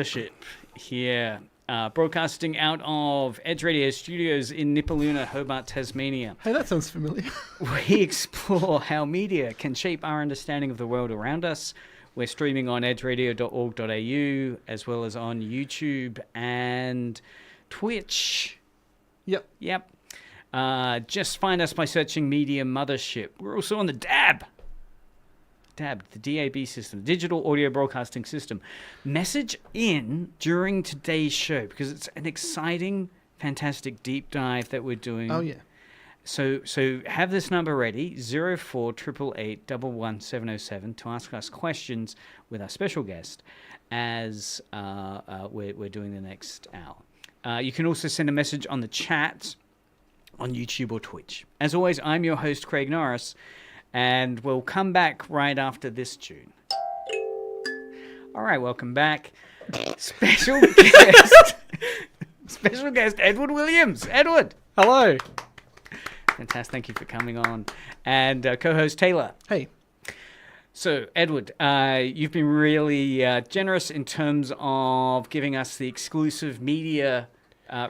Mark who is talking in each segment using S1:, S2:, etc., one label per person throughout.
S1: Ship here, broadcasting out of Edge Radio Studios in Nipaluna, Hobart, Tasmania.
S2: Hey, that sounds familiar.
S1: We explore how media can shape our understanding of the world around us. We're streaming on edgeradio.org.au as well as on YouTube and Twitch. Yep. Just find us by searching Media Mothership. We're also on the DAB, the DAB system, Digital Audio Broadcasting System. Message in during today's show because it's an exciting, fantastic deep dive that we're doing.
S2: Oh, yeah.
S1: So have this number ready, 0488811707, to ask us questions with our special guest as we're doing the next hour. You can also send a message on the chat on YouTube or Twitch. As always, I'm your host, Craig Norris, and we'll come back right after this tune. All right, welcome back. Special guest, Edward Williams. Edward.
S2: Hello.
S1: Fantastic. Thank you for coming on. And co-host Taylor.
S2: Hey.
S1: So, Edward, you've been really generous in terms of giving us the exclusive media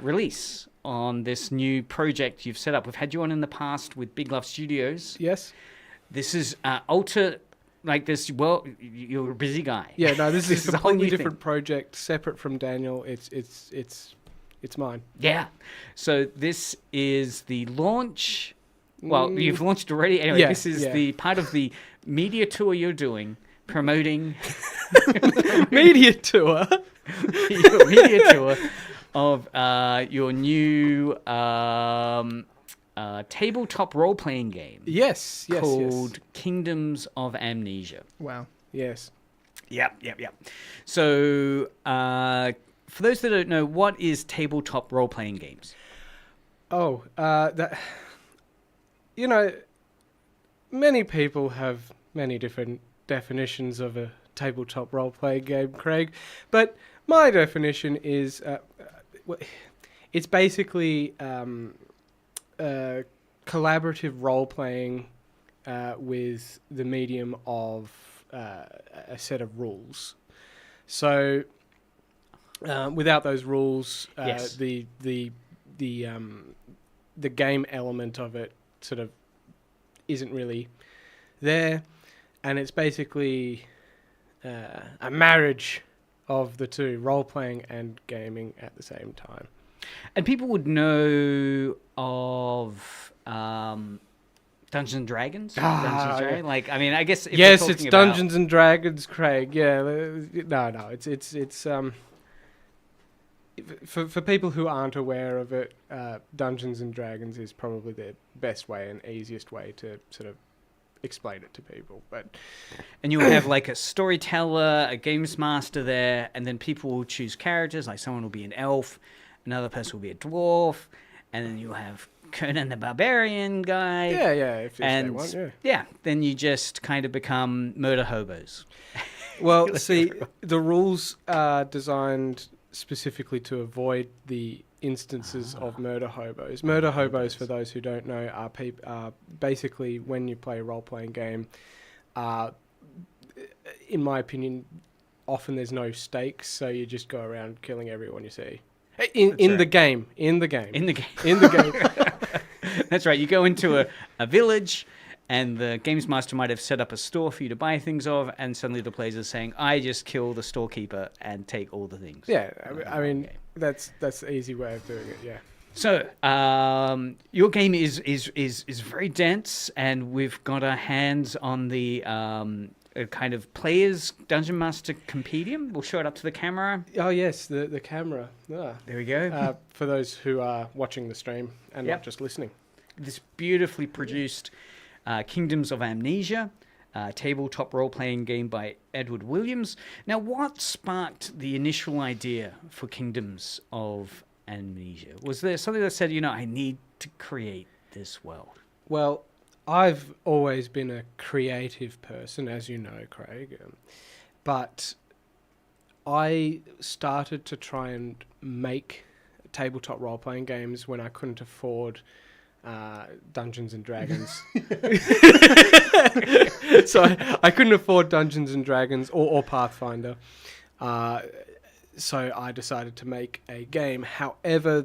S1: release on this new project you've set up. We've had you on in the past with Big Love Studios.
S2: Yes.
S1: This is like this. Well, you're a busy guy.
S2: Yeah, no, this is a
S1: a whole
S2: completely
S1: new
S2: different project, separate from Daniel. It's mine.
S1: Yeah. So this is the launch. Well, you've launched already. Anyway,
S2: Yeah,
S1: this is
S2: yeah.
S1: the part of the media tour you're doing, promoting
S2: Media tour.
S1: your media tour of your new tabletop role-playing game.
S2: Yes.
S1: Called Kingdoms of Amnesia.
S2: Wow. Yes.
S1: Yep. So, for those that don't know, what is tabletop role-playing games?
S2: Oh, many people have many different definitions of a tabletop role-playing game, Craig. But my definition is, it's basically collaborative role-playing with the medium of a set of rules. So, without those rules,
S1: Yes.
S2: the game element of it sort of isn't really there, and it's basically a marriage of the two, role-playing and gaming at the same time.
S1: And people would know of Dungeons and Dragons.
S2: Yeah.
S1: Like, I mean, I guess. If
S2: Yes,
S1: we're
S2: it's
S1: talking
S2: Dungeons and Dragons, Craig. Yeah, no, it's for people who aren't aware of it, Dungeons and Dragons is probably the best way and easiest way to sort of explain it to people. But
S1: and you'll have like a storyteller, a games master there, and then people will choose characters. Like someone will be an elf, another person will be a dwarf, and then you'll have Conan the Barbarian guy.
S2: yeah, if they want,
S1: yeah, then you just kind of become murder hobos.
S2: Well, see, the rules are designed specifically to avoid the instances of murder hobos. Murder hobos, for those who don't know, are basically when you play a role-playing game, in my opinion, often there's no stakes, so you just go around killing everyone you see. In the game.
S1: That's right. You go into a village, and the games master might have set up a store for you to buy things of, and suddenly the players are saying, I just kill the storekeeper and take all the things.
S2: Yeah, I mean, that's the easy way of doing it, yeah.
S1: So, your game is very dense, and we've got our hands on the kind of player's Dungeon Master Compendium. We'll show it up to the camera.
S2: Oh, yes, the camera.
S1: There we go.
S2: For those who are watching the stream and not just listening.
S1: This beautifully produced Kingdoms of Amnesia, tabletop role-playing game by Edward Williams. Now, what sparked the initial idea for Kingdoms of Amnesia? Was there something that said, I need to create this world?
S2: Well, I've always been a creative person, as you know, Craig. But I started to try and make tabletop role-playing games when I couldn't afford Dungeons and Dragons. So I couldn't afford Dungeons and Dragons or Pathfinder. so I decided to make a game. However,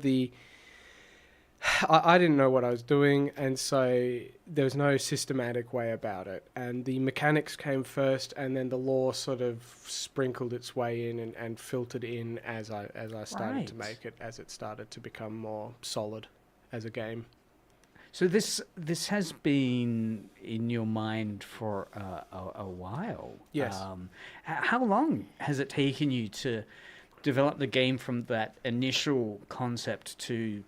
S2: I didn't know what I was doing, and so there was no systematic way about it. And the mechanics came first, and then the lore sort of sprinkled its way in and filtered in as I started to make it, as it started to become more solid as a game.
S1: So this has been in your mind for a while.
S2: Yes.
S1: How long has it taken you to develop the game from that initial concept to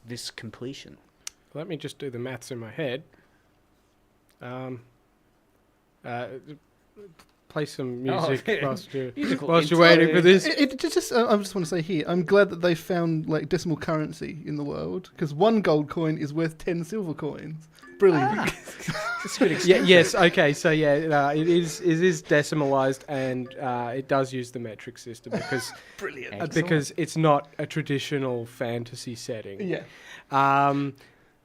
S1: this completion?
S2: Let me just do the maths in my head. Play some music whilst you're waiting for this.
S3: I just want to say here, I'm glad that they found like decimal currency in the world, because 1 gold coin is worth 10 silver coins. Brilliant.
S1: It's good
S2: Yes. Okay. So it is decimalized, and it does use the metric system because
S1: Brilliant.
S2: Because it's not a traditional fantasy setting.
S3: Yeah.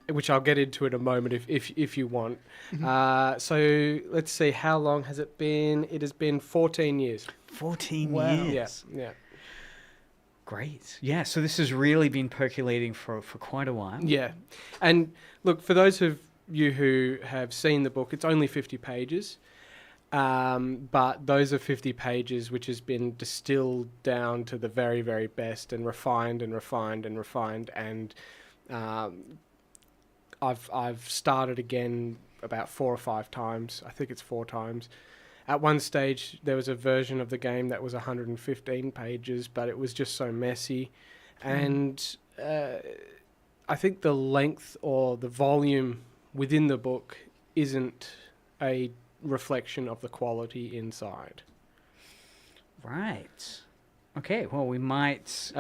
S2: Which I'll get into in a moment if you want. Mm-hmm. So let's see, how long has it been? It has been 14 years.
S1: 14
S3: Wow.
S1: years.
S2: Yeah.
S1: Great. Yeah, so this has really been percolating for quite a while.
S2: Yeah. And look, for those of you who have seen the book, it's only 50 pages. But those are 50 pages which has been distilled down to the very, very best and refined and refined and refined. And I've started again about 4 or 5 times. I think it's 4 times. At one stage, there was a version of the game that was 115 pages, but it was just so messy. And I think the length or the volume within the book isn't a reflection of the quality inside.
S1: Right. Okay, well, we might...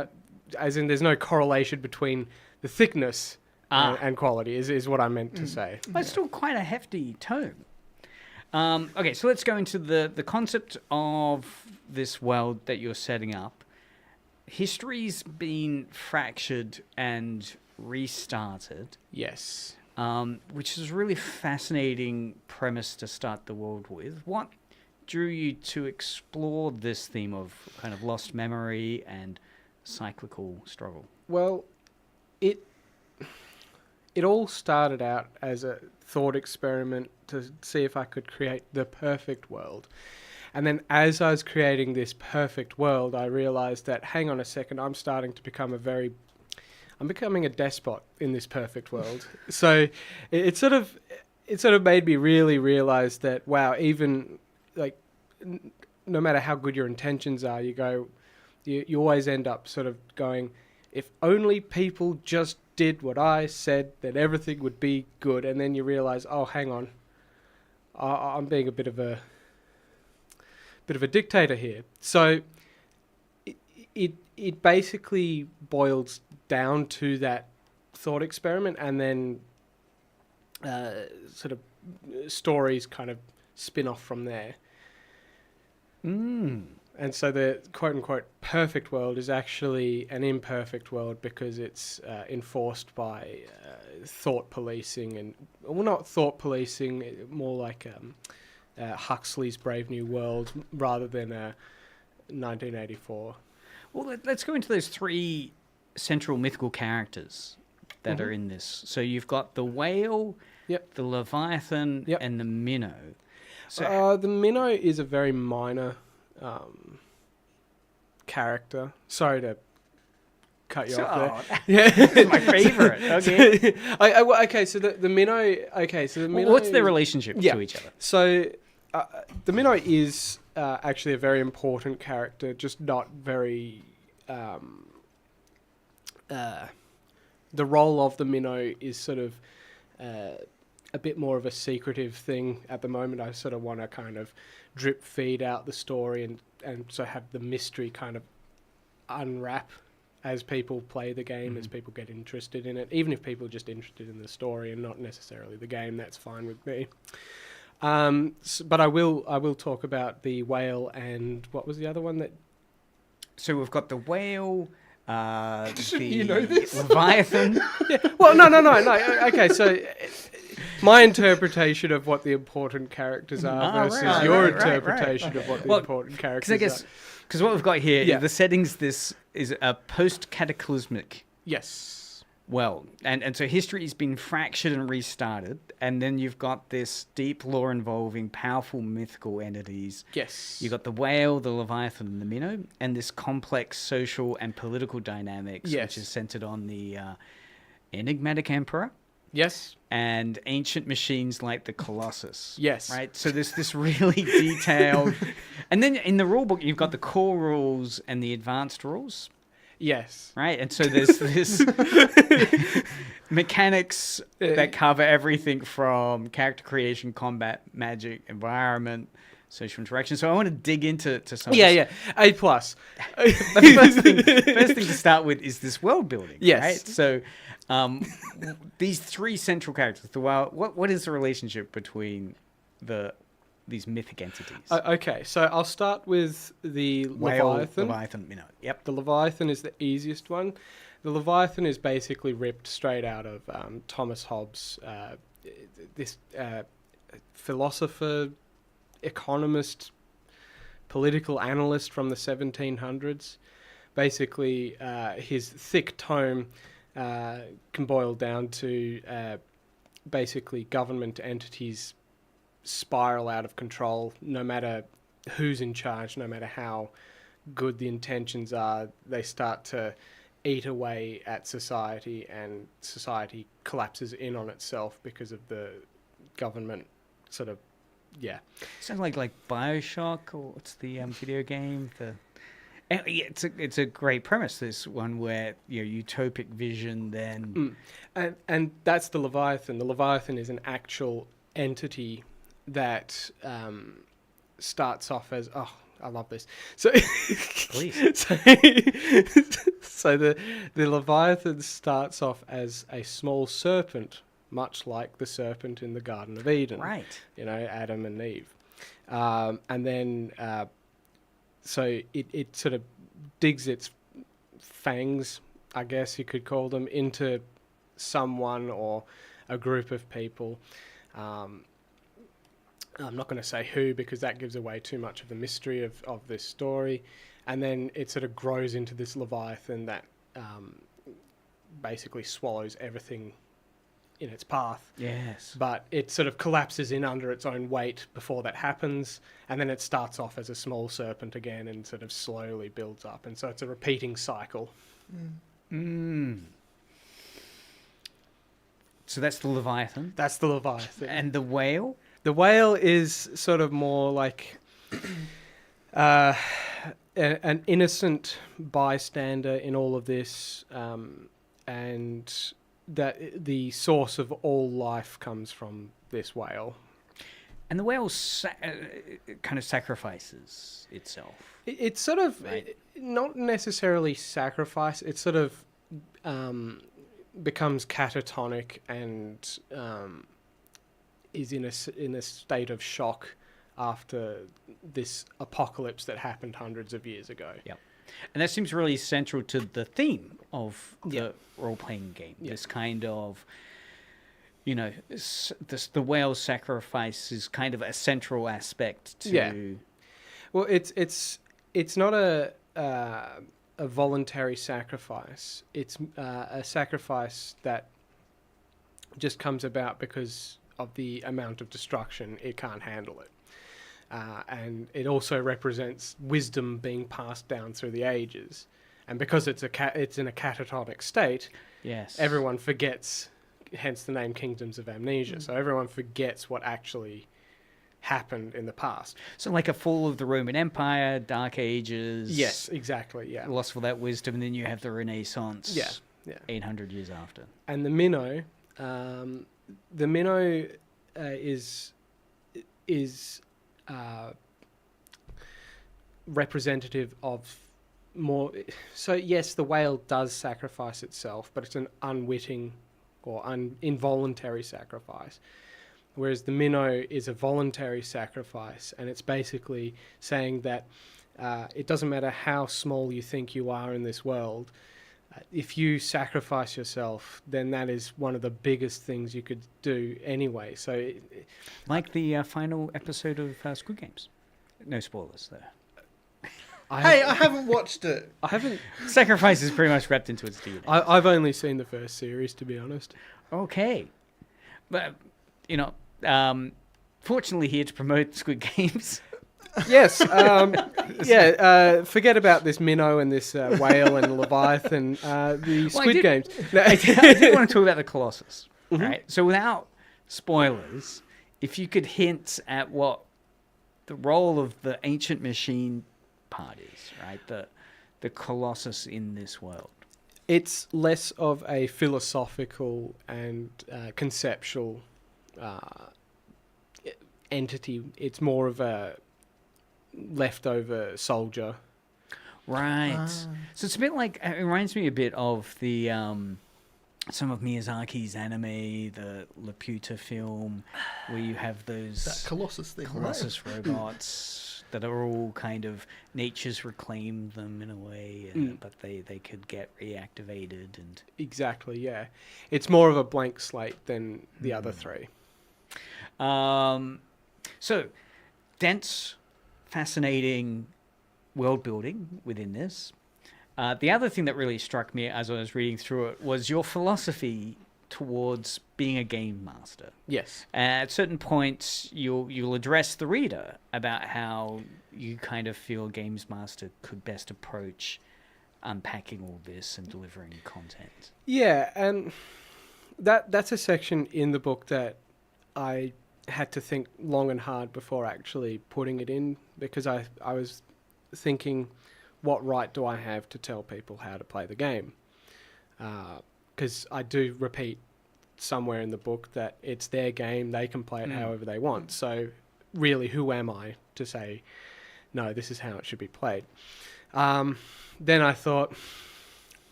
S2: as in, there's no correlation between the thickness and quality, is what I meant to say.
S1: But it's still quite a hefty tome. Okay, so let's go into the concept of this world that you're setting up. History's been fractured and restarted.
S2: Yes.
S1: Which is a really fascinating premise to start the world with. What drew you to explore this theme of kind of lost memory and cyclical struggle?
S2: Well, it all started out as a thought experiment to see if I could create the perfect world. And then as I was creating this perfect world, I realized that, hang on a second, I'm becoming a despot in this perfect world. So it sort of made me really realize that, wow, even like no matter how good your intentions are, you always end up sort of going, if only people just did what I said, then everything would be good. And then you realize, oh, hang on, I'm being a bit of a dictator here. So it basically boils down to that thought experiment, and then sort of stories kind of spin off from there. And so the quote-unquote perfect world is actually an imperfect world because it's enforced by thought policing, and well, not thought policing, more like Huxley's Brave New World rather than 1984.
S1: Well, let's go into those 3 central mythical characters that are in this. So you've got the whale, the Leviathan, and the minnow. So
S2: the minnow is a very minor character. Sorry to cut you off there.
S1: Yeah, it's my favorite. Okay.
S2: Okay, so the minnow. Okay, so the minnow.
S1: What's their relationship to each other?
S2: So the minnow is actually a very important character, just not very. The role of the minnow is sort of a bit more of a secretive thing at the moment. I sort of want to kind of drip feed out the story and so have the mystery kind of unwrap as people play the game, as people get interested in it. Even if people are just interested in the story and not necessarily the game, that's fine with me. But I will talk about the whale and what was the other one that...
S1: So we've got the whale,
S3: You know this?
S1: Leviathan.
S2: Yeah. Well, no. Okay, so my interpretation of what the important characters are versus your interpretation of what the important characters are.
S1: Because I guess Because what we've got here,
S2: Yeah.
S1: the settings, this is a post-cataclysmic
S2: Yes.
S1: world. And so history's been fractured and restarted. And then you've got this deep lore involving powerful mythical entities.
S2: Yes.
S1: You've got the whale, the Leviathan, and the minnow, and this complex social and political dynamics,
S2: Yes.
S1: which is centered on the enigmatic emperor
S2: Yes.
S1: and ancient machines like the Colossus.
S2: Yes.
S1: Right? So there's this really detailed... And then in the rulebook, you've got the core rules and the advanced rules.
S2: Yes.
S1: Right? And so there's this mechanics that cover everything from character creation, combat, magic, environment, social interaction. So I want to dig into some of
S2: Yeah,
S1: this.
S2: yeah. A plus.
S1: The first thing to start with is this world building.
S2: Yes.
S1: Right? So these three central characters, the whale, what is the relationship between these mythic entities?
S2: Okay, so I'll start with the
S1: Whale,
S2: Leviathan.
S1: Leviathan, minnow. Yep.
S2: The Leviathan is the easiest one. The Leviathan is basically ripped straight out of Thomas Hobbes, this philosopher, economist, political analyst from the 1700s. Basically, his thick tome can boil down to basically government entities spiral out of control, no matter who's in charge, no matter how good the intentions are. They start to eat away at society, and society collapses in on itself because of the government sort of, yeah.
S1: Sounds like BioShock, or what's the video game? Yeah, it's a great premise. This one where utopic vision, then
S2: and that's the Leviathan. The Leviathan is an actual entity that starts off as, oh, I love this. So,
S1: Please.
S2: so the Leviathan starts off as a small serpent, much like the serpent in the Garden of Eden.
S1: Right.
S2: Adam and Eve. And then, so it sort of digs its fangs, I guess you could call them, into someone or a group of people. I'm not going to say who, because that gives away too much of the mystery of this story. And then it sort of grows into this Leviathan that basically swallows everything in its path.
S1: Yes.
S2: But it sort of collapses in under its own weight before that happens. And then it starts off as a small serpent again and sort of slowly builds up. And so it's a repeating cycle.
S1: So that's the Leviathan.
S2: That's the Leviathan.
S1: And the whale?
S2: The whale is sort of more like an innocent bystander in all of this, and that the source of all life comes from this whale.
S1: And the whale kind of sacrifices itself.
S2: It's sort of not necessarily sacrifice. It sort of becomes catatonic and is in a state of shock after this apocalypse that happened hundreds of years ago.
S1: Yep. And that seems really central to the theme of the role-playing game.
S2: Yeah.
S1: This kind of, the whale sacrifice is kind of a central aspect to...
S2: Yeah. Well, it's not a voluntary sacrifice. It's a sacrifice that just comes about because of the amount of destruction. It can't handle it. And it also represents wisdom being passed down through the ages. And because it's in a catatonic state,
S1: Yes.
S2: everyone forgets, hence the name Kingdoms of Amnesia. So everyone forgets what actually happened in the past.
S1: So like a fall of the Roman Empire, Dark Ages.
S2: Yes, exactly, yeah.
S1: Loss of that wisdom, and then you have the Renaissance.
S2: Yeah, yeah.
S1: 800 years after.
S2: And the minnow, is representative of more. So yes, the whale does sacrifice itself, but it's an unwitting or involuntary sacrifice. Whereas the minnow is a voluntary sacrifice, and it's basically saying that it doesn't matter how small you think you are in this world. If you sacrifice yourself, then that is one of the biggest things you could do anyway. So,
S1: Like the final episode of Squid Games. No spoilers there.
S3: Hey, I haven't watched it.
S2: I haven't.
S1: Sacrifice is pretty much wrapped into its DNA.
S2: I've only seen the first series, to be honest.
S1: Okay. But, fortunately here to promote Squid Games.
S2: Yes. Forget about this minnow and this whale and Leviathan. The Squid Games. No.
S1: I did want to talk about the Colossus.
S2: Mhm.
S1: Right? So without spoilers, if you could hint at what the role of the ancient machine part is, right? The Colossus in this world.
S2: It's less of a philosophical and conceptual entity. It's more of a leftover soldier.
S1: Right. So it's a bit like, it reminds me a bit of the some of Miyazaki's anime, the Laputa film, where you have those
S3: That Colossus thing.
S1: Colossus robots that are all kind of, nature's reclaimed them in a way, but they could get reactivated. And
S2: Exactly, yeah. It's more of a blank slate than the other three.
S1: So, dense, fascinating world building within this. The other thing that really struck me as I was reading through it was your philosophy towards being a game master.
S2: Yes.
S1: At certain points, you'll address the reader about how you kind of feel games master could best approach unpacking all this and delivering content.
S2: Yeah, and that's a section in the book that I had to think long and hard before actually putting it in, because I was thinking, what right do I have to tell people how to play the game? Because I do repeat somewhere in the book that it's their game, they can play it however they want. So really, who am I to say, no, this is how it should be played? Then I thought,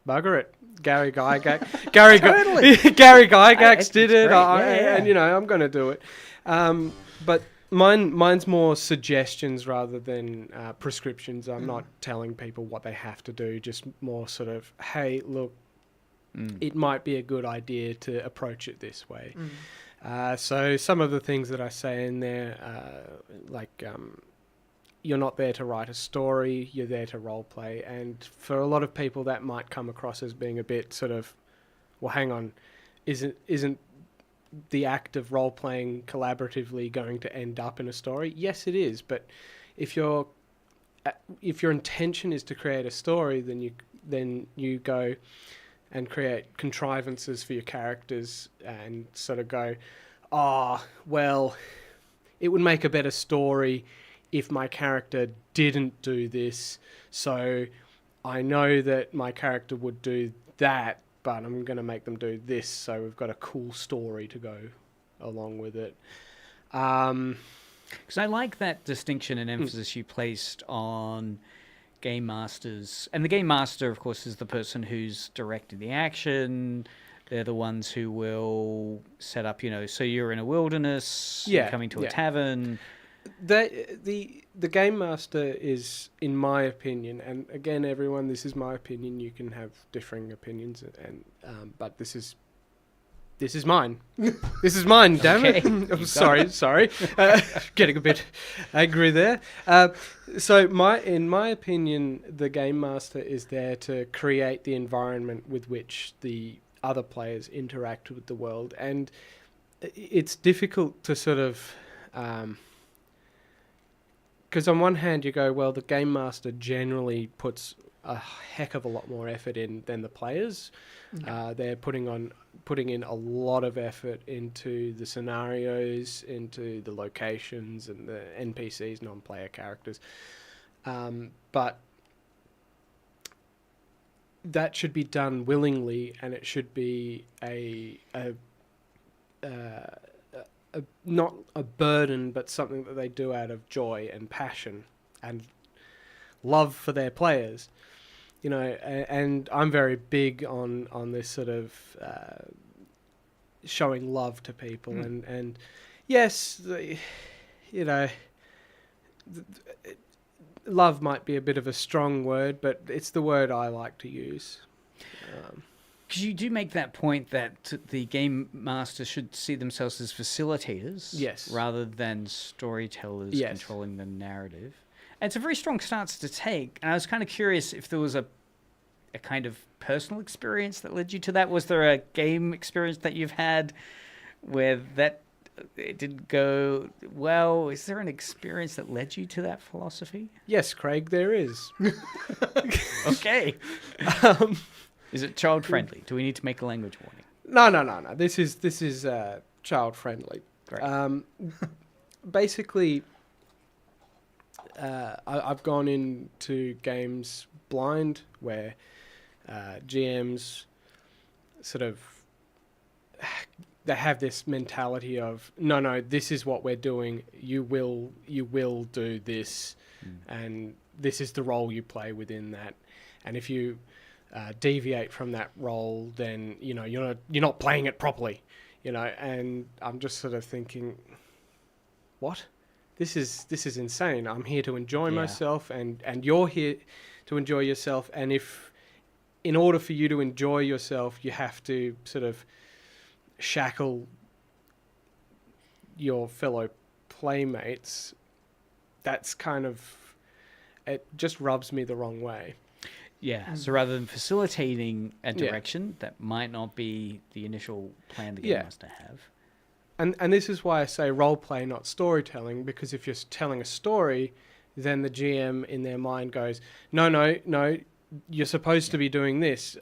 S2: bugger it. Gary Gygax did it, and I'm going to do it. But mine's more suggestions rather than prescriptions. I'm not telling people what they have to do, just more sort of, hey, look, it might be a good idea to approach it this way. So some of the things that I say in there, you're not there to write a story, you're there to role play. And for a lot of people, that might come across as being a bit sort of, well, hang on, isn't the act of role playing collaboratively going to end up in a story? Yes, it is. But if your intention is to create a story, then you go and create contrivances for your characters and sort of go, well, it would make a better story if my character didn't do this, so I know that my character would do that, but I'm going to make them do this, so we've got a cool story to go along with it.
S1: Because I like that distinction and emphasis you placed on game masters. And the game master, of course, is the person who's directing the action. They're the ones who will set up, so you're in a wilderness, you're coming to a tavern.
S2: The game master is, in my opinion, and again, everyone, this is my opinion. You can have differing opinions, and but this is mine. This is mine. Damn it! I'm sorry. Getting a bit angry there. So, in my opinion, the game master is there to create the environment with which the other players interact with the world, and it's difficult to sort of. Because on one hand you go, well, the game master generally puts a heck of a lot more effort in than the players. They're putting in a lot of effort into the scenarios, into the locations and the NPCs, non-player characters. But that should be done willingly, and it should be not a burden, but something that they do out of joy and passion and love for their players, and I'm very big on this sort of showing love to people, and yes, love might be a bit of a strong word, but it's the word I like to use.
S1: Because you do make that point that the game master should see themselves as facilitators,
S2: yes,
S1: rather than storytellers controlling the narrative. It's a very strong stance to take, and I was kind of curious if there was a kind of personal experience that led you to that. Was there a game experience that you've had where that it didn't go well? Is there an experience that led you to that philosophy?
S2: Yes, Craig, there is.
S1: Okay. Is it child friendly? Do we need to make a language warning?
S2: No. This is child friendly.
S1: Great.
S2: Basically, I've gone into games blind where GMs sort of they have this mentality of no, this is what we're doing. You will do this, and this is the role you play within that. And if you deviate from that role, then you're not playing it properly. And I'm just sort of thinking, what? This is insane. I'm here to enjoy myself, and you're here to enjoy yourself. And if, in order for you to enjoy yourself, you have to sort of shackle your fellow playmates, that's kind of, it just rubs me the wrong way.
S1: Yeah, so rather than facilitating a direction, that might not be the initial plan the game wants to have.
S2: And this is why I say role play, not storytelling, because if you're telling a story, then the GM in their mind goes, no, you're supposed to be doing this.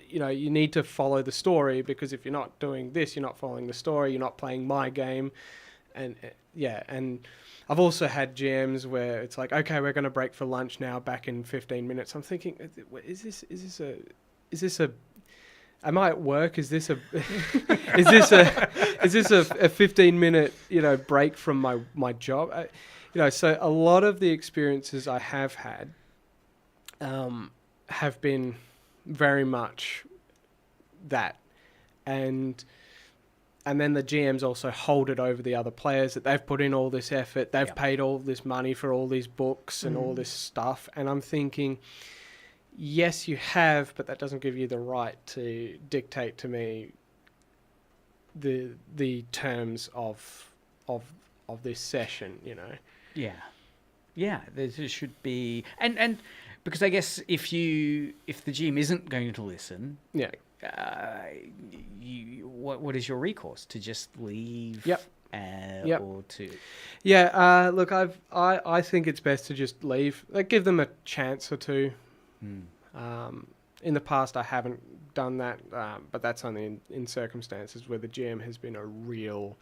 S2: You need to follow the story, because if you're not doing this, you're not following the story, you're not playing my game. And and I've also had GMs where it's like, okay, we're going to break for lunch now, back in 15 minutes. I'm thinking, is this a am I at work? Is this a is this a 15-minute break from my job? So a lot of the experiences I have had have been very much that, and then the GMs also hold it over the other players that they've put in all this effort, they've paid all this money for all these books and all this stuff, and I'm thinking, yes, you have, but that doesn't give you the right to dictate to me the terms of this session,
S1: Yeah, there should be, and because I guess if the GM isn't going to listen, what is your recourse? To just leave? Or to
S2: look, I think it's best to just leave. Give them a chance or two. In the past, I haven't done that, but that's only in circumstances where the GM has been a real,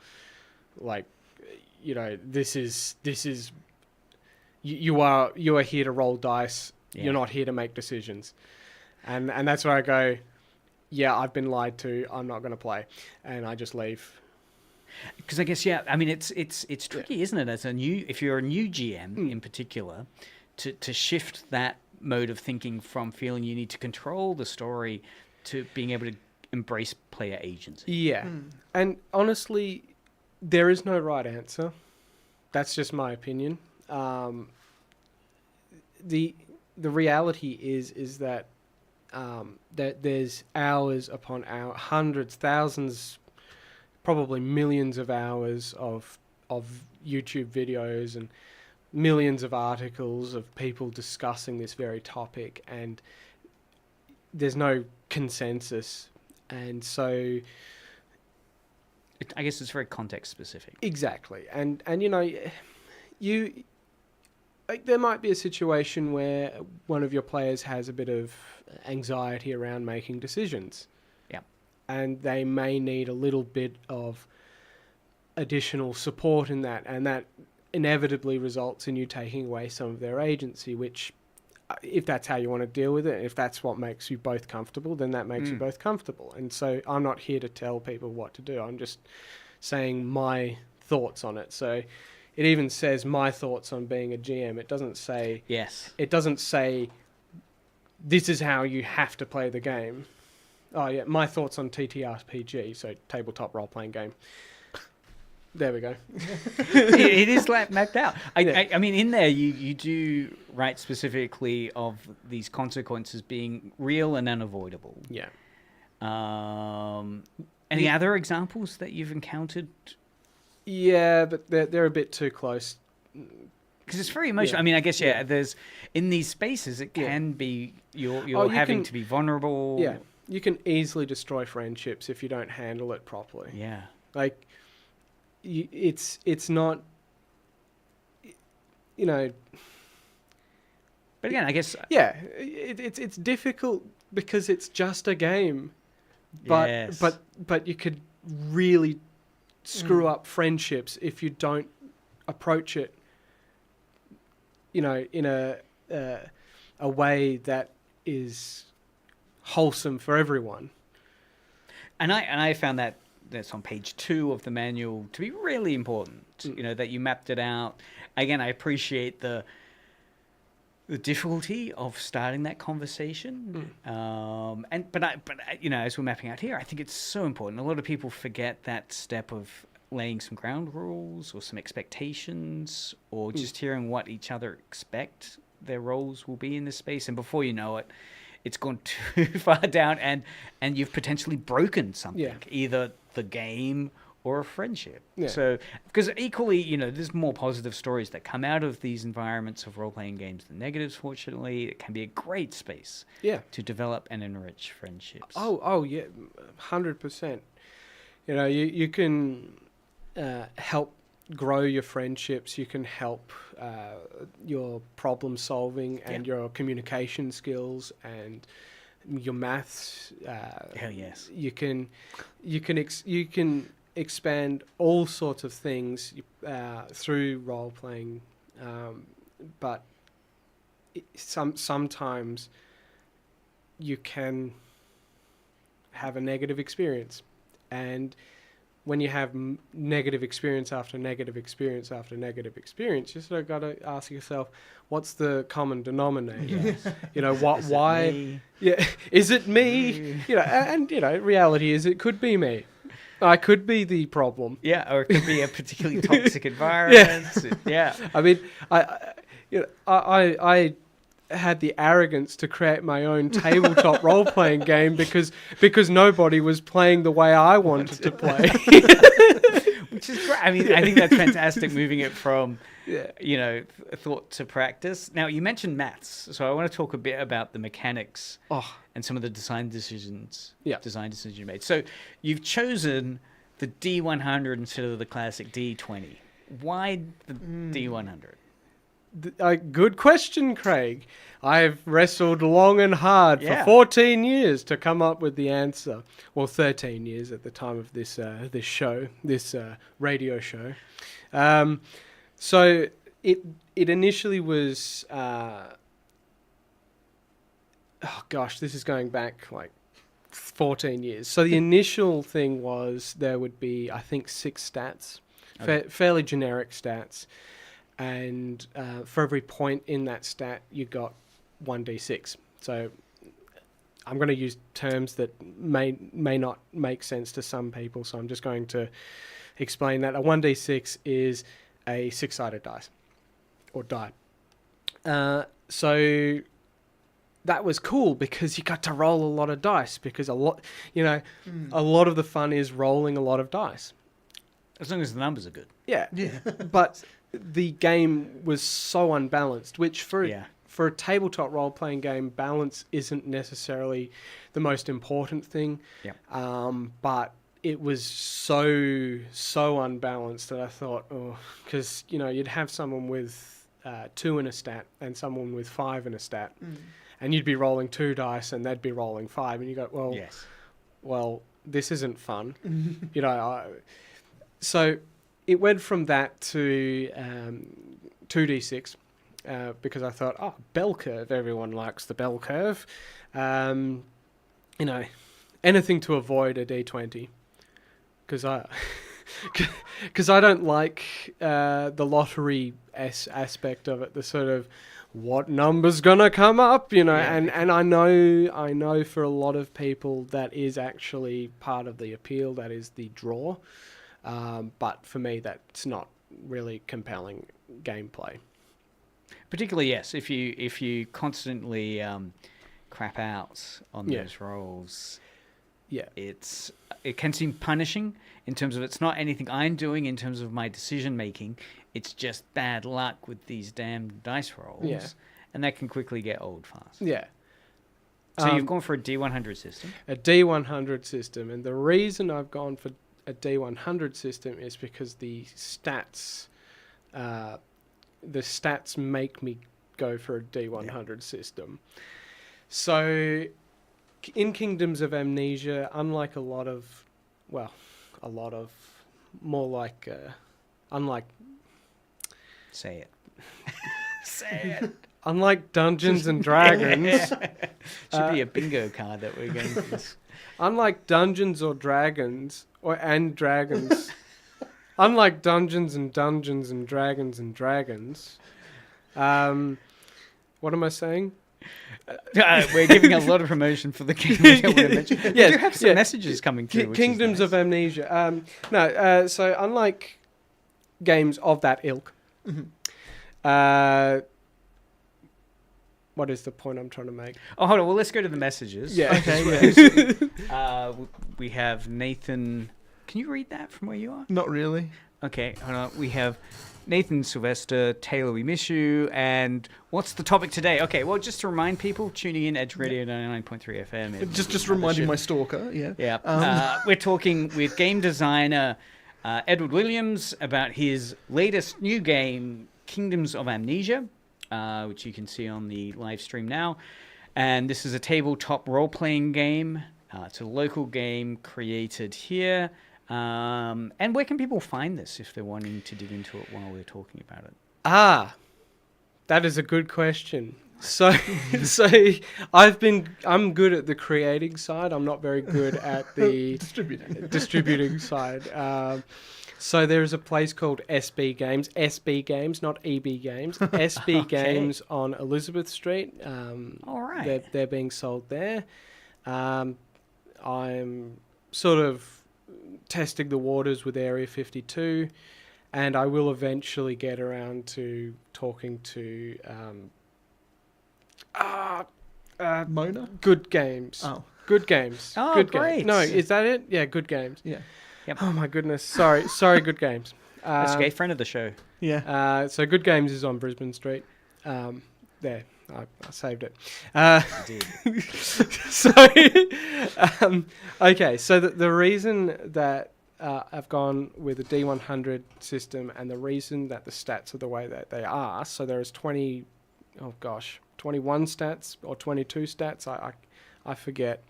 S2: this is you are here to roll dice. You're not here to make decisions, and that's where I go, I've been lied to. I'm not going to play, and I just leave.
S1: Because I guess it's tricky, isn't it? If you're a new GM in particular, to shift that mode of thinking from feeling you need to control the story to being able to embrace player agency. And honestly, there is no right answer. That's just my opinion. The reality is that that there's hours upon hours, hundreds, thousands, probably millions of hours of YouTube videos and millions of articles of people discussing this very topic, and there's no consensus, and so I guess it's very context specific.
S2: Exactly, and there might be a situation where one of your players has a bit of anxiety around making decisions, and they may need a little bit of additional support in that, and that inevitably results in you taking away some of their agency, which, if that's how you want to deal with it, if that's what makes you both comfortable, then that makes you both comfortable. And so I'm not here to tell people what to do. I'm just saying my thoughts on it. So it even says my thoughts on being a GM. It doesn't say...
S1: Yes.
S2: It doesn't say, this is how you have to play the game. Oh, yeah, my thoughts on TTRPG, so tabletop role-playing game. There we go.
S1: It is mapped out. I mean, in there, you do write specifically of these consequences being real and unavoidable.
S2: Yeah.
S1: Any other examples that you've encountered?
S2: Yeah, but they're a bit too close
S1: Because it's very emotional.
S2: Yeah.
S1: I mean, I guess,
S2: Yeah.
S1: there's, in these spaces, it
S2: Yeah.
S1: can be, you're
S2: you
S1: having
S2: can-
S1: to be vulnerable.
S2: Yeah, you can easily destroy friendships if you don't handle it properly.
S1: Yeah.
S2: Like, it's not, you know.
S1: But again, I guess...
S2: Yeah, it's difficult because it's just a game, but
S1: Yes.
S2: but you could really screw up friendships if you don't approach it, in a way that is wholesome for everyone.
S1: And I found that's on page 2 of the manual to be really important. That you mapped it out. Again, I appreciate the difficulty of starting that conversation. But as we're mapping out here, I think it's so important. A lot of people forget that step of laying some ground rules or some expectations, or just hearing what each other expect their roles will be in this space, and before you know it, it's gone too far down, and you've potentially broken something, either the game or a friendship.
S2: Yeah.
S1: So, because equally, there's more positive stories that come out of these environments of role-playing games than negatives, fortunately. It can be a great space to develop and enrich friendships.
S2: Oh yeah, 100%. You can help grow your friendships. You can help your problem solving and your communication skills and your maths.
S1: Hell yes.
S2: You can expand all sorts of things through role playing, but sometimes you can have a negative experience, and when you have negative experience after negative experience after negative experience, you sort of got to ask yourself, what's the common denominator?
S1: Is
S2: why?
S1: it me?
S2: Yeah, is it me? And reality is it could be me. I could be the problem.
S1: Yeah, or it could be a particularly toxic environment. Yeah.
S2: I mean, I had the arrogance to create my own tabletop role-playing game because nobody was playing the way I wanted to play.
S1: Which is great. I mean, I think that's fantastic, moving it from, thought to practice. Now, you mentioned maths, so I want to talk a bit about the mechanics and some of the design decisions you made. So you've chosen the D100 instead of the classic D20. Why the D100?
S2: Good question, Craig. I've wrestled long and hard for 14 years to come up with the answer. Well, 13 years at the time of this radio show. So it initially was. This is going back like 14 years. So the initial thing was there would be, I think, 6 stats, fairly generic stats. And for every point in that stat, you got 1d6. So I'm going to use terms that may not make sense to some people, so I'm just going to explain that. A 1d6 is a 6-sided dice, or die. So that was cool because you got to roll a lot of dice, because a lot of the fun is rolling a lot of dice.
S1: As long as the numbers are good.
S2: Yeah. But the game was so unbalanced, which for a tabletop role-playing game, balance isn't necessarily the most important thing. But it was so unbalanced that I thought, because you'd have someone with 2 in a stat and someone with 5 in a stat, and you'd be rolling 2 dice and they'd be rolling 5, and you go, well, this isn't fun, So it went from that to 2d6 because I thought, bell curve. Everyone likes the bell curve. Anything to avoid a d20, because I don't like the lottery aspect of it. The sort of what number's gonna come up, and I know for a lot of people that is actually part of the appeal. That is the draw. But for me, that's not really compelling gameplay.
S1: Particularly, yes, if you constantly crap out on those rolls,
S2: Yeah.
S1: It can seem punishing in terms of it's not anything I'm doing in terms of my decision making. It's just bad luck with these damn dice rolls.
S2: Yeah.
S1: And that can quickly get old fast.
S2: Yeah.
S1: So you've gone for a D100 system.
S2: A D100 system. And the reason I've gone for a D100 system is because the stats make me go for a D100 system. So in Kingdoms of Amnesia, unlike
S1: Say it. Say it.
S2: unlike Dungeons and Dragons,
S1: Should be a bingo card that we're going to this.
S2: unlike Dungeons or Dragons and Dragons, unlike Dungeons and Dungeons and Dragons and Dragons, what am I saying?
S1: We're giving a lot of promotion for the game. We don't want to mention.
S2: Yes,
S1: We do have some messages coming through. which is
S2: Kingdoms
S1: nice.
S2: of Amnesia. So unlike games of that ilk, what is the point I'm trying to make?
S1: Oh, hold on. Well, let's go to the messages.
S2: Yeah.
S3: Okay.
S1: We have Nathan. Can you read that from where you are?
S3: Not really.
S1: Okay, hold on. We have Nathan Sylvester, Taylor, we miss you. And what's the topic today? Okay, well, just to remind people, tuning in, Edge Radio 99.3 FM.
S3: Just reminding my stalker. Yeah.
S1: Yeah. We're talking with game designer Edward Williams about his latest new game, Kingdoms of Amnesia, which you can see on the live stream now. And this is a tabletop role-playing game. It's a local game created here. And where can people find this if they're wanting to dig into it while we're talking about it?
S2: That is a good question. So I'm good at the creating side. I'm not very good at the distributing side. So there's a place called SB Games, not EB Games. SB
S1: Okay.
S2: Games on Elizabeth Street.
S1: All right.
S2: They're being sold there. I'm sort of testing the waters with Area 52, and I will eventually get around to talking to
S3: Mona?
S2: Good Games.
S3: Oh.
S2: Good Games.
S1: Oh,
S2: Good
S1: great.
S2: Games. No, is that it? Yeah, Good Games.
S3: Yeah.
S1: Yep.
S2: Oh my goodness. Sorry, Good Games.
S1: That's okay. Friend of the show.
S3: Yeah.
S2: So Good Games is on Brisbane Street. There, I saved it.
S1: You did.
S2: So, okay. So the reason that I've gone with a D100 system, and the reason that the stats are the way that they are, so there's 21 stats or 22 stats. I forget.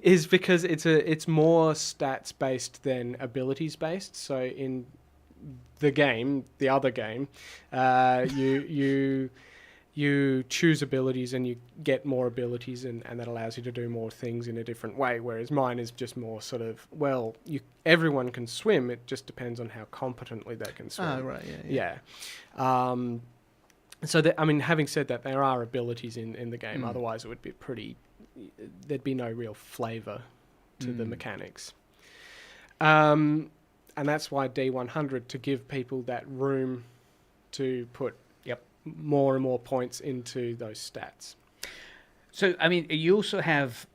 S2: Is because it's more stats based than abilities based. So in the other game, you choose abilities and you get more abilities, and that allows you to do more things in a different way. Whereas mine is just more sort of, everyone can swim. It just depends on how competently they can swim.
S3: Oh, right. Yeah.
S2: So having said that, there are abilities in the game. Otherwise, it would be there'd be no real flavour to the mechanics. And that's why D100, to give people that room to put more and more points into those stats.
S1: So, you also have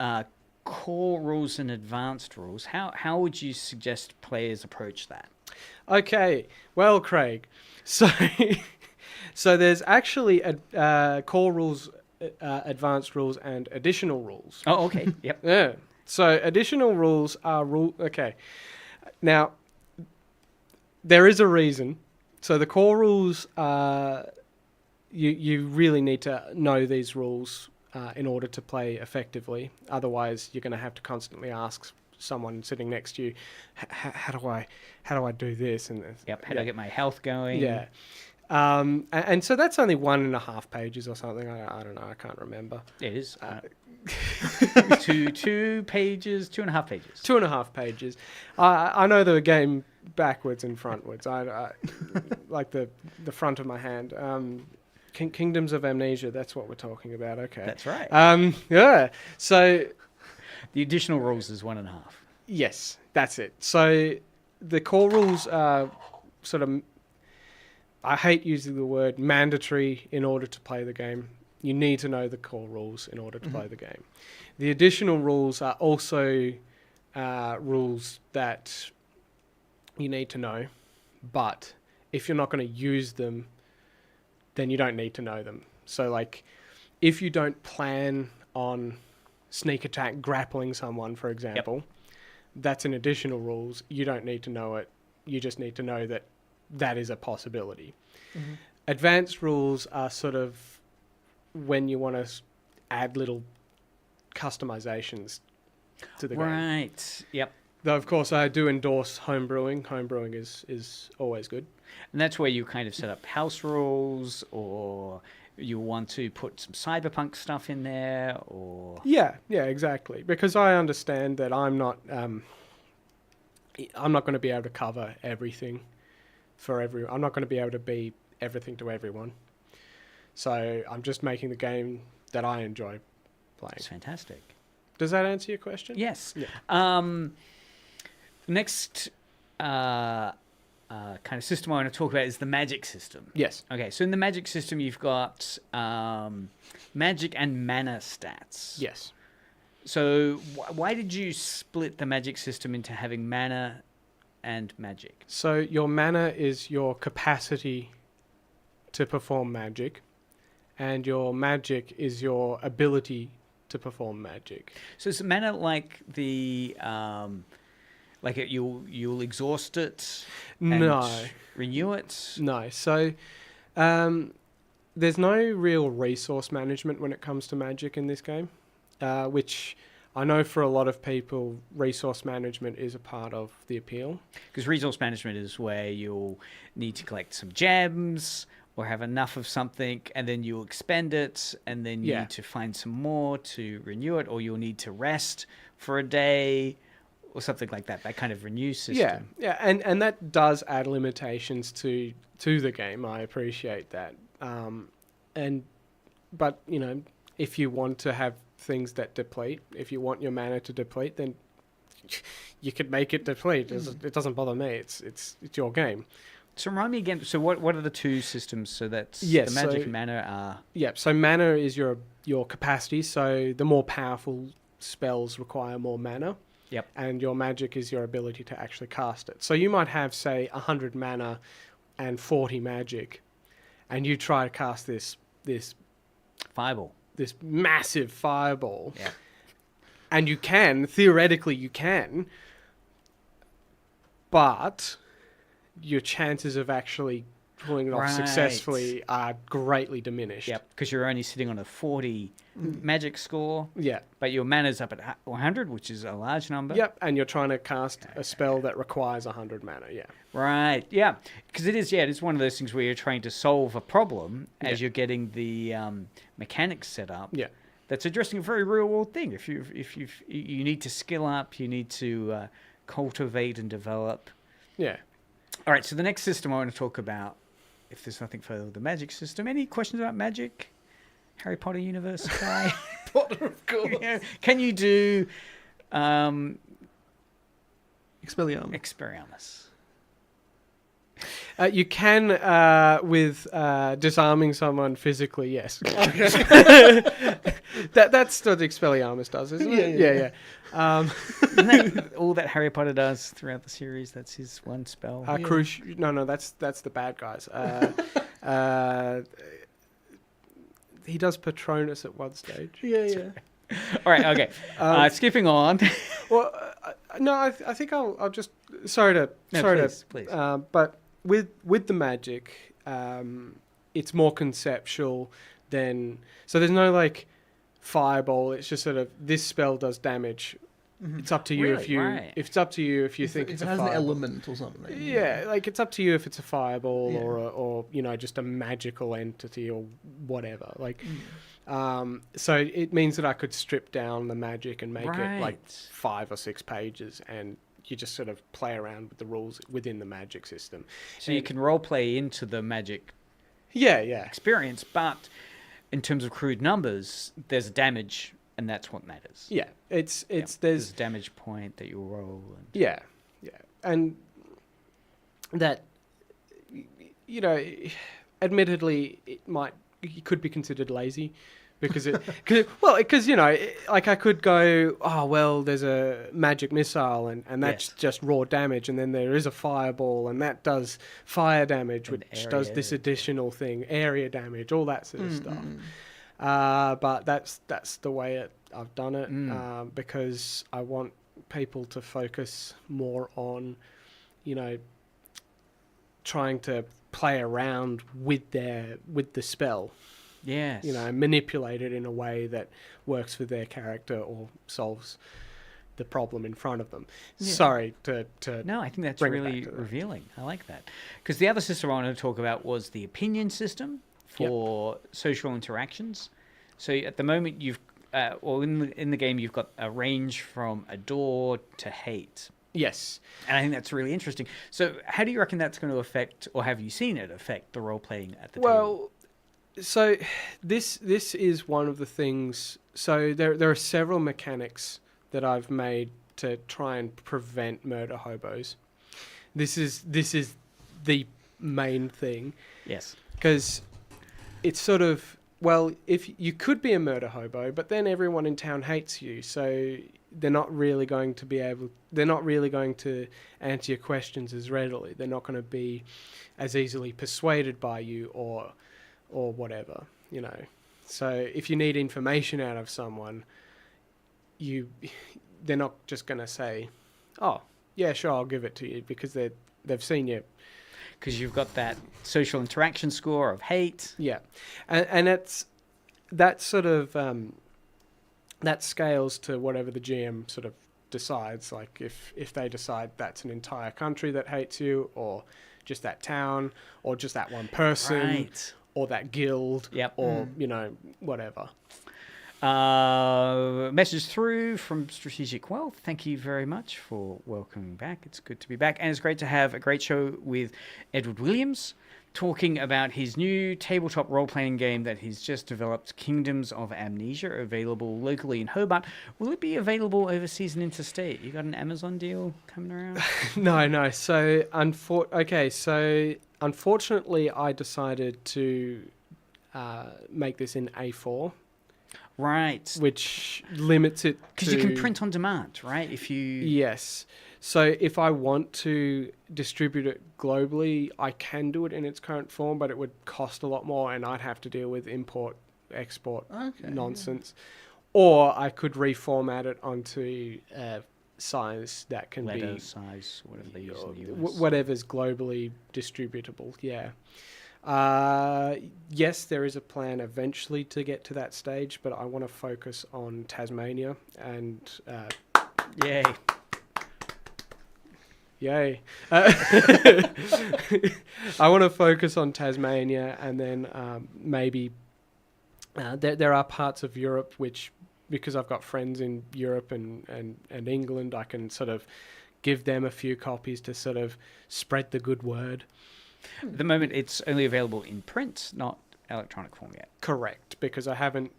S1: core rules and advanced rules. How would you suggest players approach that?
S2: Okay, well, Craig, so there's actually core rules, advanced rules, and additional rules.
S1: Oh, okay. Yep.
S2: Yeah. So additional rules are okay. Now, there is a reason. So the core rules are, you really need to know these rules in order to play effectively. Otherwise, you're going to have to constantly ask someone sitting next to you, how do I do this? And
S1: Yep. How do I get my health going?
S2: Yeah. And so that's only 1.5 pages or something. I don't know. I can't remember.
S1: It is. 2 pages, 2.5 pages.
S2: 2.5 pages. I know the game backwards and frontwards. I like the front of my hand. Kingdoms of Amnesia. That's what we're talking about. Okay.
S1: That's right.
S2: Yeah. So
S1: The additional rules is 1.5.
S2: yes, that's it. So the core rules are sort of, I hate using the word mandatory in order to play the game. you need to know the core rules in order to play the game. The additional rules are also rules that you need to know, but if you're not going to use them, then you don't need to know them. So, like, if you don't plan on sneak attack grappling someone, for example, that's an additional rules. You don't need to know it. You just need to know that that is a possibility. Advanced rules are sort of when you want to add little customizations to the game.
S1: Right. Yep.
S2: Though, of course, I do endorse homebrewing. Homebrewing is always good.
S1: And that's where you kind of set up house rules, or you want to put some cyberpunk stuff in there, or...
S2: Yeah, exactly. Because I understand that I'm not going to be able to cover everything for everyone. I'm not going to be able to be everything to everyone. So I'm just
S1: Mm-hmm.
S2: making the game that I enjoy playing.
S1: It's fantastic.
S2: Does that answer your question?
S1: Yes.
S2: Yeah.
S1: Next kind of system I want to talk about is the magic system.
S2: Yes.
S1: Okay, so in the magic system, you've got magic and mana stats.
S2: Yes.
S1: So why did you split the magic system into having mana and magic?
S2: So your mana is your capacity to perform magic, and your magic is your ability to perform magic.
S1: So is mana like the you'll exhaust it and
S2: No.
S1: renew it?
S2: No. So there's no real resource management when it comes to magic in this game, which I know for a lot of people, resource management is a part of the appeal.
S1: Because resource management is where you'll need to collect some gems or have enough of something, and then you'll expend it, and then you need to find some more to renew it, or you'll need to rest for a day or something like that. That kind of renew system.
S2: Yeah, and that does add limitations to the game. I appreciate that. But you know, if you want to have things that deplete, if you want your mana to deplete, then you could make it deplete. It doesn't bother me. It's your game.
S1: So remind me again. So what are the two systems? So that's
S2: Yes,
S1: the magic
S2: so-
S1: and mana are.
S2: Yeah. So mana is your capacity. So the more powerful spells require more mana.
S1: Yep.
S2: And your magic is your ability to actually cast it. So you might have, say, 100 mana and 40 magic, and you try to cast this
S1: Fireball.
S2: this massive fireball.
S1: Yeah.
S2: And you can, theoretically you can, but your chances of actually pulling it off
S1: Right.
S2: successfully are greatly diminished.
S1: Yep. Because you're only sitting on a 40 magic score,
S2: Yeah.
S1: but your mana's up at 100, which is a large number.
S2: Yep. And you're trying to cast a spell that requires 100 mana. Yeah.
S1: Right. Yeah. Because it is one of those things where you're trying to solve a problem as
S2: Yeah.
S1: you're getting the mechanics set up.
S2: Yeah.
S1: That's addressing a very real world thing. If you need to skill up, you need to cultivate and develop.
S2: Yeah.
S1: All right. So the next system I want to talk about, if there's nothing further, the magic system. Any questions about magic? Harry Potter universe guy?
S3: Potter, of course.
S1: Yeah. Can you do
S3: Expelliarmus.
S1: Expelliarmus?
S2: You can with disarming someone physically, yes. That's what Expelliarmus does, isn't it?
S3: Yeah.
S1: Isn't that all that Harry Potter does throughout the series? That's his one spell.
S2: No, that's the bad guys. He does Patronus at one stage.
S3: Yeah.
S1: All right, okay. Skipping on.
S2: Well, no, I think I'll just please. But with the magic, it's more conceptual than so. There's no like fireball. It's just sort of this spell does damage. It's up to you
S1: Really?
S2: if you
S1: Right.
S2: if it's up to you if you think
S3: if
S2: it's
S3: it
S2: a
S3: has an
S2: fireball.
S3: element or something.
S2: Yeah, like it's up to you if it's a fireball
S3: Yeah.
S2: or you know just a magical entity or whatever. Like, so it means that I could strip down the magic and make it like
S1: Right.
S2: 5 or 6 pages, and you just sort of play around with the rules within the magic system.
S1: So you can role play into the magic
S2: Yeah.
S1: experience, but in terms of crude numbers, there's a damage, and that's what matters.
S2: Yeah, it's
S1: There's
S2: there's
S1: a damage point that you'll roll. And...
S2: yeah, and that you know, admittedly, it might could be considered lazy. Because because you know, like I could go, oh well, there's a magic missile and that's just raw damage, and then there is a fireball and that does fire damage,
S1: And
S2: which does this additional thing, area damage, all that sort of stuff. But that's the way I've done it because I want people to focus more on, you know, trying to play around with the spell.
S1: Yes.
S2: You know, manipulate it in a way that works for their character or solves the problem in front of them.
S1: Yeah.
S2: Sorry to
S1: No, I think that's
S2: bring it
S1: really
S2: back to that.
S1: revealing. I like that. Because the other system I wanted to talk about was the opinion system for social interactions. So at the moment, you've, in the game, you've got a range from adore to hate.
S2: Yes.
S1: And I think that's really interesting. So how do you reckon that's going to affect, or have you seen it affect the role-playing at the table?
S2: Well, so this is one of the things. So there are several mechanics that I've made to try and prevent murder hobos. This is the main thing.
S1: Yes.
S2: Because it's sort of, well, if you could be a murder hobo, but then everyone in town hates you, so they're not really going to answer your questions as readily. They're not going to be as easily persuaded by you or whatever, you know. So if you need information out of someone, they're not just going to say, oh, yeah, sure, I'll give it to you, because they've seen you.
S1: Because you've got that social interaction score of hate.
S2: Yeah. And that sort of, that scales to whatever the GM sort of decides. Like if they decide that's an entire country that hates you, or just that town, or just that one person.
S1: Right.
S2: Or that guild, or, you know, whatever.
S1: Message through from Strategic Wealth. Thank you very much for welcoming back. It's good to be back. And it's great to have a great show with Edward Williams talking about his new tabletop role-playing game that he's just developed, Kingdoms of Amnesia, available locally in Hobart. Will it be available overseas and interstate? You got an Amazon deal coming around?
S2: No. So, unfortunately, I decided to make this in A4.
S1: Right.
S2: Which limits it to...
S1: Because you can print on demand, right? If you...
S2: Yes. So if I want to distribute it globally, I can do it in its current form, but it would cost a lot more, and I'd have to deal with import, export nonsense. Or I could reformat it onto size that can
S1: letter
S2: be...
S1: size, whatever they use in the US.
S2: Whatever's globally distributable, yeah. Yes, there is a plan eventually to get to that stage, but I want to focus on Tasmania and...
S1: Yay.
S2: Yay. I want to focus on Tasmania, and then maybe there are parts of Europe which, because I've got friends in Europe and England, I can sort of give them a few copies to sort of spread the good word.
S1: At the moment, it's only available in print, not electronic form yet.
S2: Correct, because I haven't.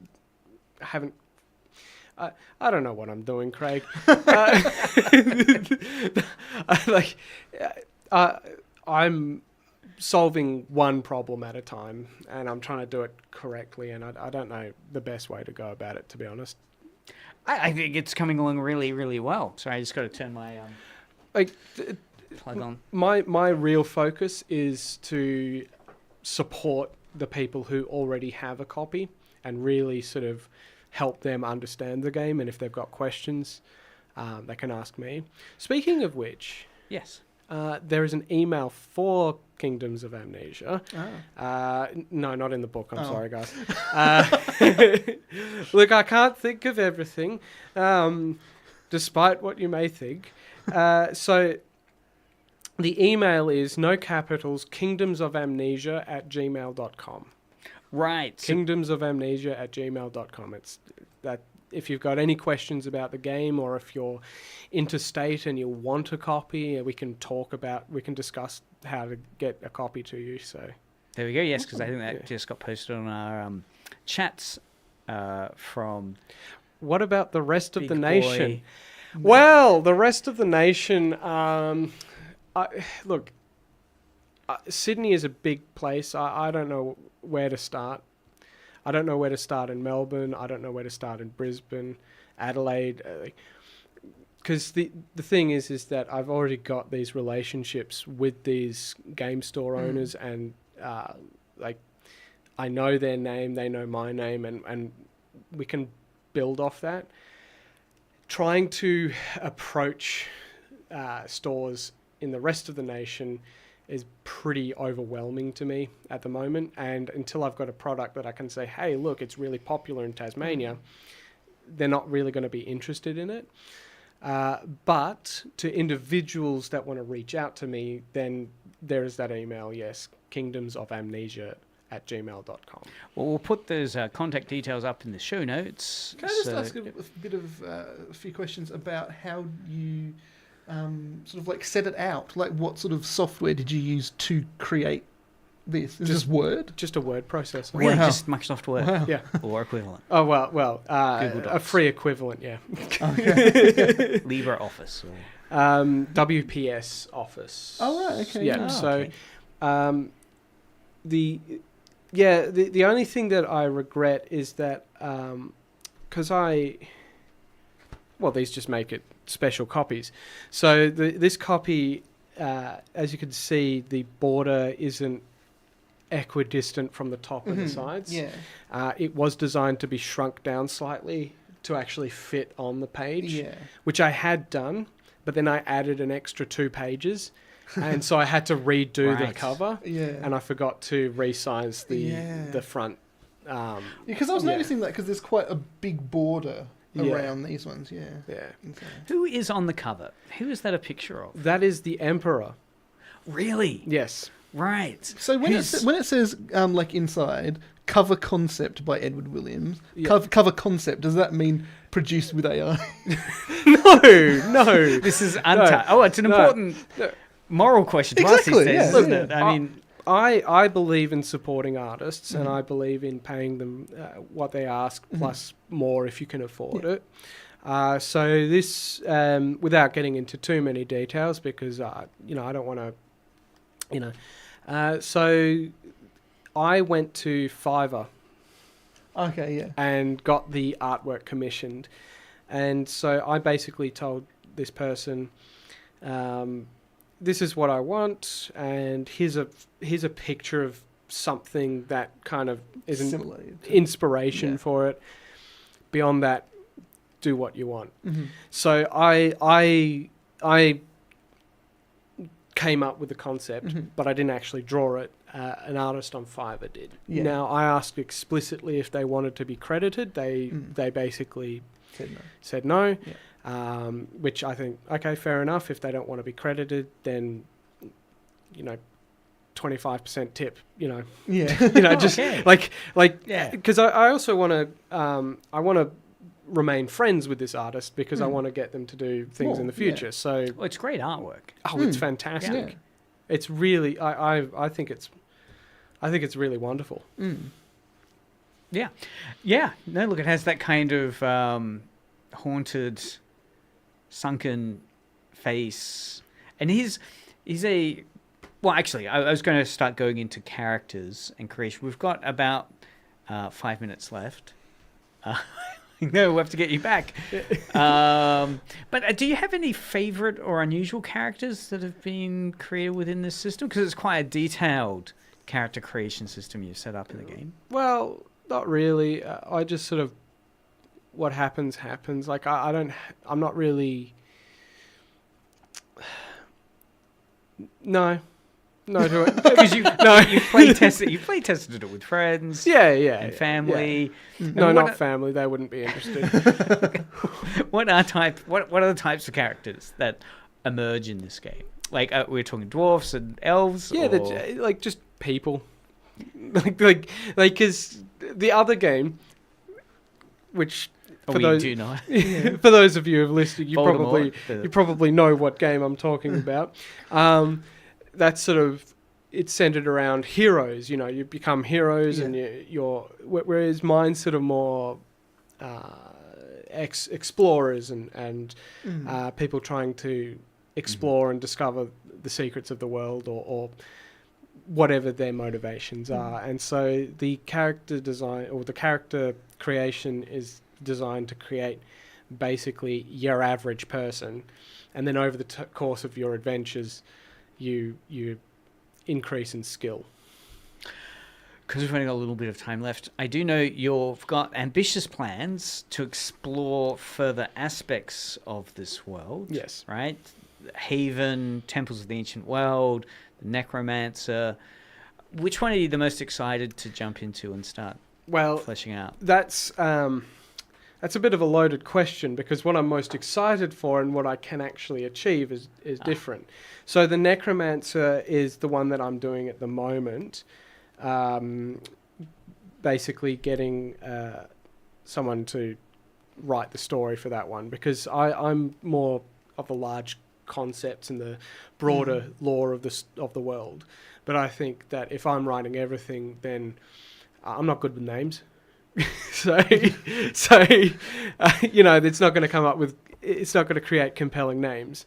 S2: I don't know what I'm doing, Craig. I'm solving one problem at a time, and I'm trying to do it correctly, and I don't know the best way to go about it, to be honest.
S1: I think it's coming along really, really well. Sorry, I just got to turn my plug on.
S2: My real focus is to support the people who already have a copy and really sort of help them understand the game, and if they've got questions, they can ask me. Speaking of which,
S1: yes,
S2: there is an email for Kingdoms of Amnesia. No, not in the book. I'm sorry, guys. Look, I can't think of everything, despite what you may think. So the email is no capitals, kingdomsofamnesia@gmail.com.
S1: Right.
S2: Kingdomsofamnesia@gmail.com. It's that. If you've got any questions about the game, or if you're interstate and you want a copy, we can discuss how to get a copy to you. So
S1: there we go. Yes, because I think that just got posted on our chats from.
S2: What about the rest of the
S1: Big
S2: nation?
S1: Boy.
S2: Well, the rest of the nation. Sydney is a big place. I don't know where to start. I don't know where to start in Melbourne. I don't know where to start in Brisbane, Adelaide. Because the thing is that I've already got these relationships with these game store owners, and like I know their name, they know my name, and we can build off that. Trying to approach stores in the rest of the nation is pretty overwhelming to me at the moment, and until I've got a product that I can say, hey, look, it's really popular in Tasmania, they're not really going to be interested in it. But to individuals that want to reach out to me, then there is that email, yes, kingdomsofamnesia@gmail.com.
S1: Well, we'll put those contact details up in the show notes.
S3: Can I just ask a bit of a few questions about how you sort of like set it out? Like, what sort of software did you use to create this? Is this Word?
S2: Just a word processor.
S1: Really,
S3: Wow.
S1: just Microsoft Word
S3: Wow.
S2: Yeah.
S1: or equivalent.
S2: Oh, well,
S1: Google
S2: a
S1: Docs.
S2: free equivalent, yeah.
S3: Okay.
S1: LibreOffice. Or...
S2: WPS Office.
S3: Oh, right, okay.
S2: Yeah,
S1: Oh,
S2: so
S1: okay.
S2: the only thing that I regret is that because these just make it special copies. So this copy, as you can see, the border isn't equidistant from the top and the sides.
S3: Yeah.
S2: It was designed to be shrunk down slightly to actually fit on the page,
S3: Yeah.
S2: which I had done, but then I added an extra 2 pages, and so I had to redo the
S1: Right.
S2: cover,
S3: Yeah.
S2: and I forgot to resize the front.
S3: Because I was
S2: yeah.
S3: noticing that because there's quite a big border
S2: Yeah.
S3: around these ones. Yeah.
S2: Yeah,
S3: Okay.
S1: Who is on the cover? Who is that a picture of?
S2: that is the Emperor.
S1: Really?
S2: Yes.
S1: Right.
S3: So when
S1: Who's-
S3: it says like inside cover concept by Edward Williams,
S2: Yeah.
S3: cover concept, does that mean produced with AI?
S2: No.
S1: This is untapped. Oh, it's an
S2: No.
S1: important
S2: No.
S1: moral question to
S3: Exactly,
S1: us these days,
S3: yeah.
S1: isn't it? I mean,
S2: I believe in supporting artists, and I believe in paying them what they ask plus more if you can afford it. So this, without getting into too many details, because I don't want to, so I went to Fiverr
S3: Okay, yeah.
S2: and got the artwork commissioned, and so I basically told this person, this is what I want, and here's a picture of something that kind of is an
S3: Similar to-
S2: inspiration
S3: Yeah.
S2: for it. Beyond that, do what you want.
S3: Mhm.
S2: So I came up with the concept, but I didn't actually draw it. An artist on Fiverr did.
S3: Yeah.
S2: Now I asked explicitly if they wanted to be credited. They basically
S3: Said no.
S2: said no,
S3: Yeah.
S2: which I think, okay, fair enough. If they don't want to be credited, then 25% tip.
S3: Yeah.
S2: Just
S1: Okay.
S2: like
S1: Yeah.
S2: because I also want to I want to remain friends with this artist because I want to get them to do things
S3: More,
S2: in the
S3: yeah.
S2: future. So
S1: well, it's great artwork.
S2: it's fantastic.
S3: Yeah.
S2: It's really I think it's really wonderful.
S1: Yeah. Yeah. No, look, it has that kind of haunted, sunken face. And he's a... Well, actually, I was going to start going into characters and creation. We've got about 5 minutes left. No, we'll have to get you back. But do you have any favorite or unusual characters that have been created within this system? Because it's quite a detailed character creation system you've set up in the game.
S2: Well, not really. I just sort of what happens. Like I'm not really. No.
S1: Because you've play tested it with friends.
S2: Yeah,
S1: And family.
S2: yeah.
S1: And
S2: No,
S1: what
S2: not
S1: are-
S2: family. They wouldn't be interested.
S1: What are the types of characters that emerge in this game? Like we're talking dwarfs and elves.
S2: Yeah,
S1: or...
S2: like just people. like because the other game, which for
S1: we
S2: those
S1: do not.
S2: for those of you who have listened, you
S1: Voldemort,
S2: probably know what game I'm talking about. That's sort of it's centered around heroes. You become heroes, and you're whereas mine's sort of more explorers and people trying to explore and discover the secrets of the world or whatever their motivations are. And so the character design or the character creation is designed to create basically your average person, and then over the course of your adventures you increase in skill.
S1: Because we've only got a little bit of time left, I do know you've got ambitious plans to explore further aspects of this world.
S2: Yes.
S1: Right? Haven, Temples of the Ancient World, the Necromancer. Which one are you the most excited to jump into and start fleshing out?
S2: That's a bit of a loaded question, because what I'm most excited for and what I can actually achieve is different. So the Necromancer is the one that I'm doing at the moment. Basically getting someone to write the story for that one, because I'm more of the large concepts and the broader lore of the world. But I think that if I'm writing everything, then I'm not good with names. so it's not going to come up with, it's not going to create compelling names.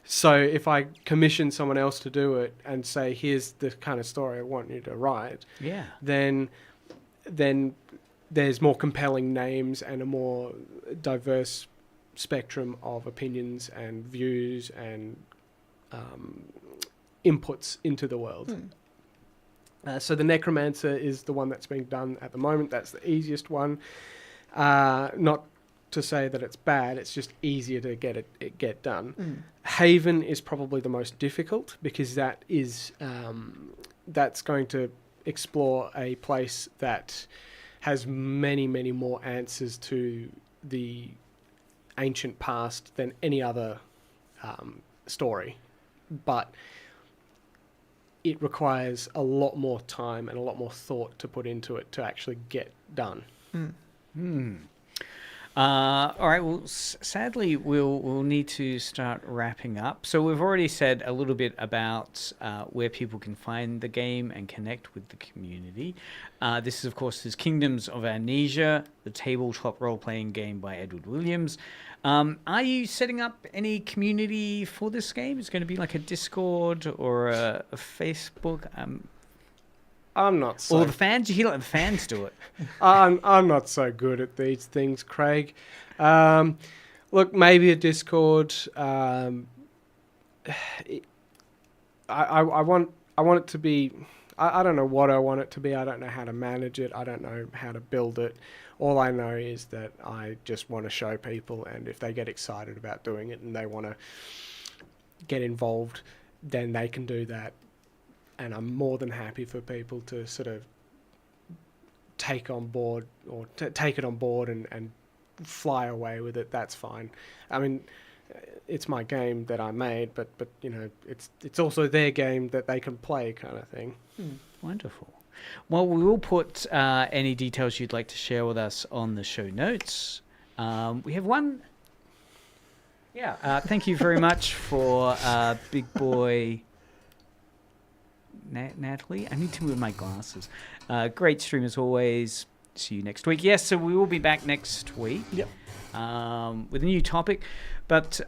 S2: So if I commission someone else to do it and say, here's the kind of story I want you to write, then there's more compelling names and a more diverse spectrum of opinions and views and inputs into the world. So the Necromancer is the one that's being done at the moment. That's the easiest one. Not to say that it's bad, it's just easier to get done. Haven is probably the most difficult, because that is that's going to explore a place that has many, many more answers to the ancient past than any other story. But it requires a lot more time and a lot more thought to put into it to actually get done.
S1: All right. Well, sadly, we'll need to start wrapping up. So we've already said a little bit about where people can find the game and connect with the community. This is, of course, Kingdoms of Amnesia, the tabletop role-playing game by Edward Williams. Are you setting up any community for this game? It's going to be like a Discord or a Facebook.
S2: I'm not so...
S1: Or the fans? You hear like the fans do it.
S2: I'm not so good at these things, Craig. Look, maybe a Discord. I want it to be... I don't know what I want it to be. I don't know how to manage it. I don't know how to build it. All I know is that I just want to show people, and if they get excited about doing it and they want to get involved, then they can do that. And I'm more than happy for people to sort of take on board or take it on board and fly away with it. That's fine. I mean, it's my game that I made, but you know, it's also their game that they can play, kind of thing.
S1: Wonderful. Well, we will put any details you'd like to share with us on the show notes. We have one. Yeah. Thank you very much for Big Boy. Natalie, I need to move my glasses. Great stream as always. See you next week. Yes, so we will be back next week.
S3: Yep.
S1: With a new topic, but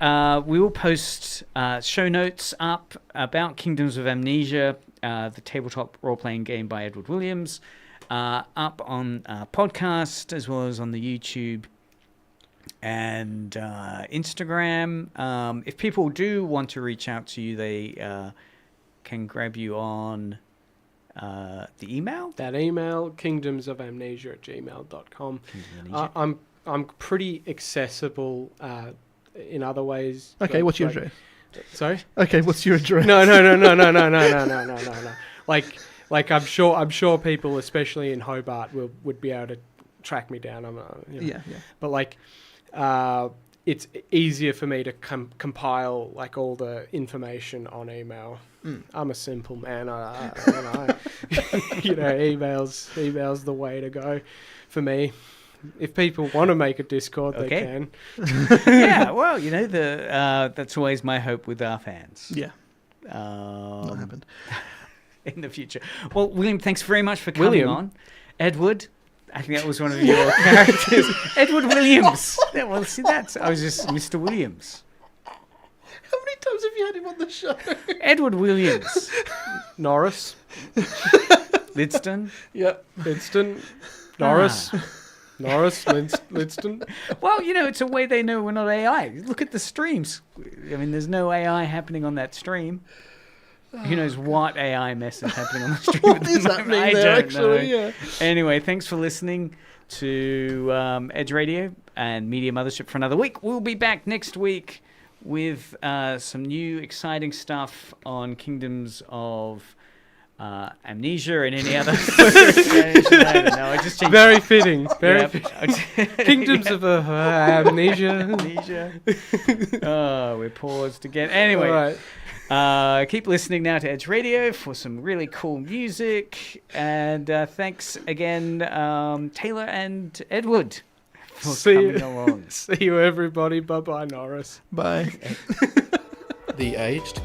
S1: we will post show notes up about Kingdoms of Amnesia, the tabletop role-playing game by Edward Williams, up on podcast as well as on the YouTube and Instagram. If people do want to reach out to you, they can grab you on the email.
S2: That email, kingdomsofamnesia@gmail.com. I'm pretty accessible in other ways.
S3: Okay, what's your address?
S2: Sorry?
S3: Okay, what's your address?
S2: No. Like I'm sure people, especially in Hobart, would be able to track me down.
S3: Yeah.
S2: But like, it's easier for me to compile like all the information on email. I'm a simple man. Email's the way to go for me. If people want to make a Discord, they can.
S1: Yeah, well, you know, that's always my hope with our fans.
S3: Yeah. Not happened.
S1: In the future. Well, William, thanks very much for coming on. Edward, I think that was one of your characters. Edward Williams. I was just Mr. Williams.
S3: How many times have you had him on the show?
S1: Edward Williams.
S2: Norris.
S1: Lidston.
S3: Yep.
S2: Lidston. Norris. Norris. Lidston.
S1: Well, it's a way they know we're not AI. Look at the streams. I mean, there's no AI happening on that stream. Who knows what AI mess is happening on the stream
S3: What
S1: at the
S3: is
S1: moment?
S3: happening
S1: I
S3: there,
S1: don't
S3: actually?
S1: know.
S3: Yeah.
S1: Anyway, thanks for listening to Edge Radio and Media Mothership for another week. We'll be back next week with some new exciting stuff on Kingdoms of Amnesia and any other. I just changed.
S2: Very fitting. Very
S1: Yep.
S2: fitting. Kingdoms of Amnesia.
S1: Amnesia. Oh, we're paused again. Anyway.
S2: All right.
S1: Keep listening now to Edge Radio for some really cool music. And thanks again, Taylor and Edward, for coming along.
S2: See you, everybody. Bye-bye, Norris.
S3: Bye.
S4: The Aged